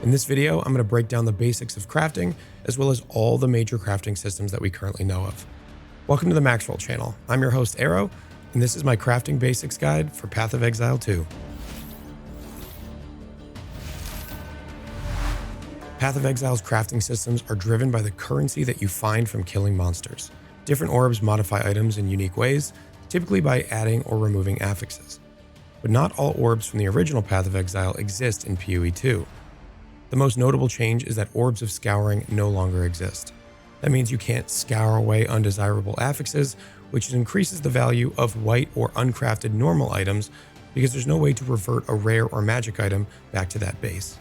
In this video, I'm going to break down the basics of crafting, as well as all the major crafting systems that we currently know of. Welcome to the Maxwell channel. I'm your host, Arrow, and this is my crafting basics guide for Path of Exile 2. Path of Exile's crafting systems are driven by the currency that you find from killing monsters. Different orbs modify items in unique ways, typically by adding or removing affixes. But not all orbs from the original Path of Exile exist in PoE 2. The most notable change is that orbs of scouring no longer exist. That means you can't scour away undesirable affixes, which increases the value of white or uncrafted normal items because there's no way to revert a rare or magic item back to that base.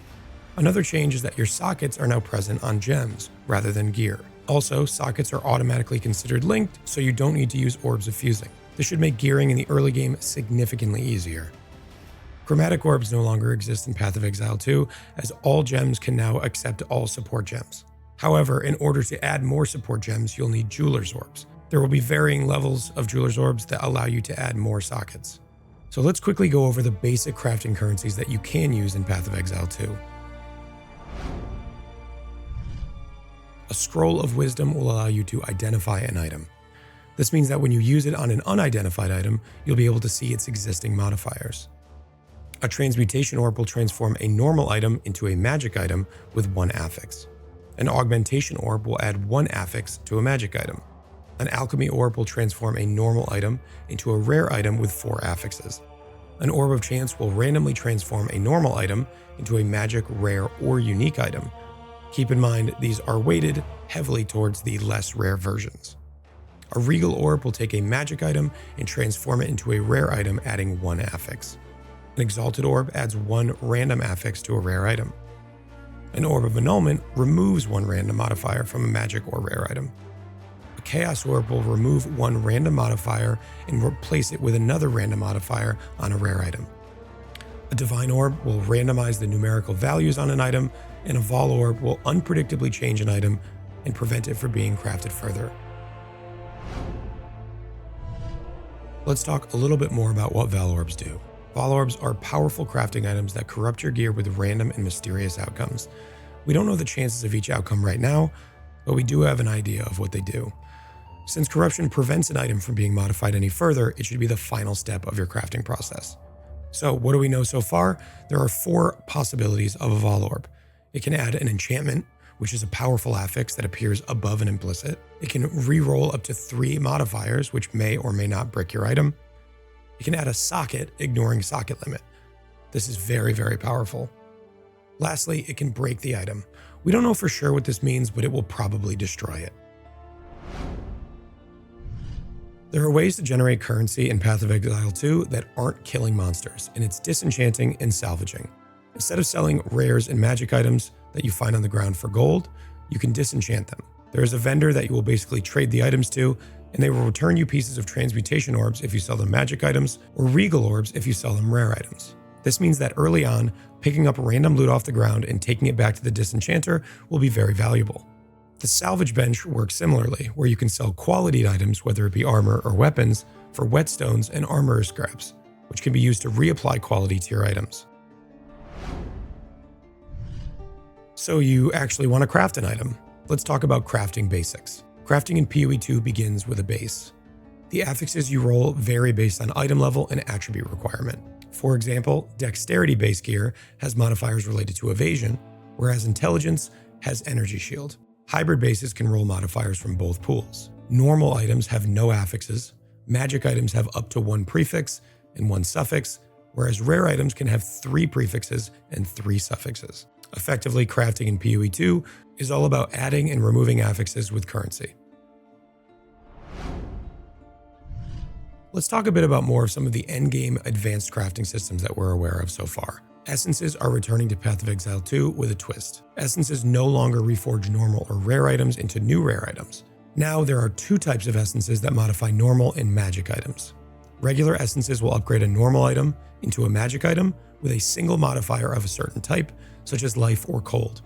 Another change is that your sockets are now present on gems rather than gear. Also, sockets are automatically considered linked, so you don't need to use orbs of fusing. This should make gearing in the early game significantly easier. Chromatic orbs no longer exist in Path of Exile 2, as all gems can now accept all support gems. However, in order to add more support gems, you'll need Jeweler's Orbs. There will be varying levels of Jeweler's Orbs that allow you to add more sockets. So let's quickly go over the basic crafting currencies that you can use in Path of Exile 2. A Scroll of Wisdom will allow you to identify an item. This means that when you use it on an unidentified item, you'll be able to see its existing modifiers. A Transmutation Orb will transform a normal item into a magic item with one affix. An Augmentation Orb will add one affix to a magic item. An Alchemy Orb will transform a normal item into a rare item with 4 affixes. An Orb of Chance will randomly transform a normal item into a magic, rare, or unique item. Keep in mind, these are weighted heavily towards the less rare versions. A Regal Orb will take a magic item and transform it into a rare item, adding 1 affix. An Exalted Orb adds 1 random affix to a rare item. An Orb of Annulment removes 1 random modifier from a magic or rare item. A Chaos Orb will remove 1 random modifier and replace it with another random modifier on a rare item. A Divine Orb will randomize the numerical values on an item, and a Vaal Orb will unpredictably change an item and prevent it from being crafted further. Let's talk a little bit more about what Vaal Orbs do. Vaal Orbs are powerful crafting items that corrupt your gear with random and mysterious outcomes. We don't know the chances of each outcome right now, but we do have an idea of what they do. Since corruption prevents an item from being modified any further, it should be the final step of your crafting process. So what do we know so far? There are 4 possibilities of a Vaal Orb. It can add an enchantment, which is a powerful affix that appears above an implicit. It can re-roll up to 3 modifiers, which may or may not brick your item. It can add a socket, ignoring socket limit. This is very, very powerful. Lastly, it can break the item. We don't know for sure what this means, but it will probably destroy it. There are ways to generate currency in Path of Exile 2 that aren't killing monsters, and it's disenchanting and salvaging. Instead of selling rares and magic items that you find on the ground for gold, you can disenchant them. There is a vendor that you will basically trade the items to, and they will return you pieces of Transmutation Orbs if you sell them magic items, or Regal Orbs if you sell them rare items. This means that early on, picking up random loot off the ground and taking it back to the Disenchanter will be very valuable. The salvage bench works similarly, where you can sell quality items, whether it be armor or weapons, for whetstones and armor scraps, which can be used to reapply quality to your items. So you actually want to craft an item. Let's talk about crafting basics. Crafting in PoE 2 begins with a base. The affixes you roll vary based on item level and attribute requirement. For example, Dexterity base gear has modifiers related to evasion, whereas Intelligence has energy shield. Hybrid bases can roll modifiers from both pools. Normal items have no affixes, magic items have up to 1 prefix and 1 suffix, whereas rare items can have 3 prefixes and 3 suffixes. Effectively, crafting in PoE 2 is all about adding and removing affixes with currency. Let's talk a bit about more of some of the endgame advanced crafting systems that we're aware of so far. Essences are returning to Path of Exile 2 with a twist. Essences no longer reforge normal or rare items into new rare items. Now there are 2 types of essences that modify normal and magic items. Regular essences will upgrade a normal item into a magic item with a single modifier of a certain type, such as life or cold.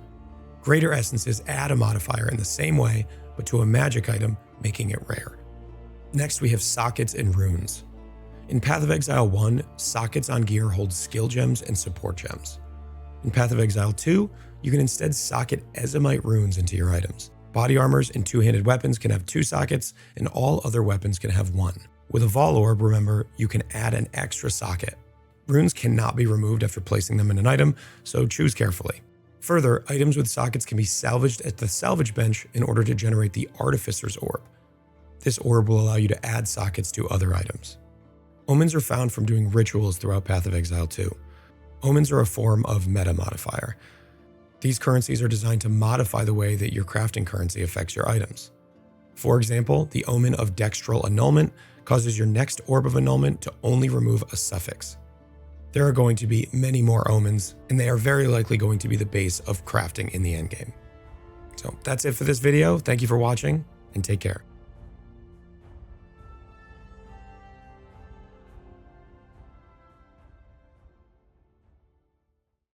Greater essences add a modifier in the same way, but to a magic item, making it rare. Next, we have sockets and runes. In Path of Exile 1, sockets on gear hold skill gems and support gems. In Path of Exile 2, you can instead socket Ezomite runes into your items. Body armors and two-handed weapons can have 2 sockets, and all other weapons can have 1. With a Vaal Orb, remember, you can add an extra socket. Runes cannot be removed after placing them in an item, so choose carefully. Further, items with sockets can be salvaged at the salvage bench in order to generate the Artificer's Orb. This orb will allow you to add sockets to other items. Omens are found from doing rituals throughout Path of Exile 2. Omens are a form of meta modifier. These currencies are designed to modify the way that your crafting currency affects your items. For example, the Omen of Dextral Annulment causes your next Orb of Annulment to only remove a suffix. There are going to be many more omens, and they are very likely going to be the base of crafting in the endgame. So that's it for this video. Thank you for watching, and take care.